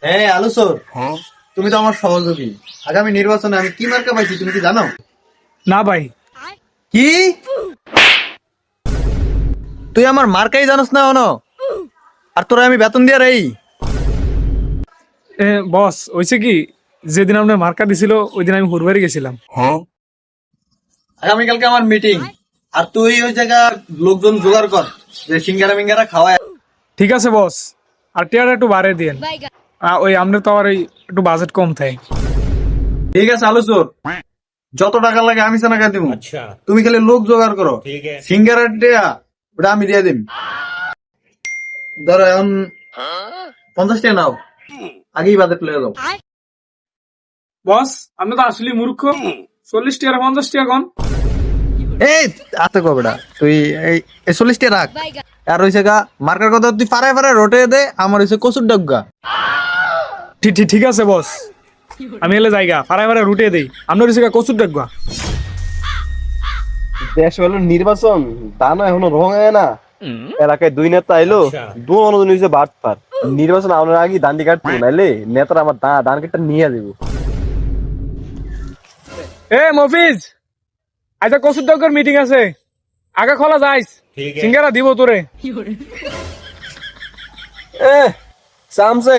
হ্যাঁ আলু স্যার, তুমি তো আমার সহযোগী। আগামী নির্বাচনে আমি কি মার্কা পাইছি তুমি কি জানো? না ভাই। কি তুই আমার মার্কাই জানোস না অন? আর তোরা আমি বেতন দিয়া রেই। বস হয়েছে কি, যেদিন আপনার মার্কা দিছিল ওই দিন আমি হুরবাড়ি গেছিলাম। আগামীকালকে আমার মিটিং, আর তুই ওই জায়গার লোকজন জোগাড় কর যে সিঙ্গারা মিঙ্গারা খাওয়ায়। ঠিক আছে বস, আর টিয়াটা একটু বাড়িয়ে দিন। ওই আপনার তো আবার ওই একটু বাজেট কম থাকে। ঠিক আছে আলু স্যার, যত টাকা লাগে আমি টাকা দিব। তুমি খালি লোক জোগাড় করো। সিঙ্গারার টিয়া ওটা আমি দিয়ে দিম। ধরো এখন 50 টাকা নাও, আগেই বাজেট লয়ে যাও। বস আপনি তো আসলে মূর্খ, 40 টাকা 50 টাকা কম। এই আতে কবেটা তুই এই 40 টাকা রাখ। আর হইছে গা মার্কার কথা তুই পারে পারে রোটে দে, আমার হইছে কচুর ডগা। ঠিক আছে বস, আমি এলে জায়গা ফারাই ফারাই রুটে দেই, আপনার হচ্ছে কচুর ডাকবা। দেশ হলো নির্বাচন, তা না এখনো রং হয় না। এলাকায় দুই নেতা আইলো, দু অনুজন হয়েছে বাটপার। নির্বাচন আমার আগে দান্ডি কাটতো, নাইলে নেতারা আমার দান কাটটা নিয়ে দেবো। মফিজ, আচ্ছা কচুর ডাকার মিটিং আছে, আগে খোলা যাইস, সিঙ্গারা দিব তোরে। সামসে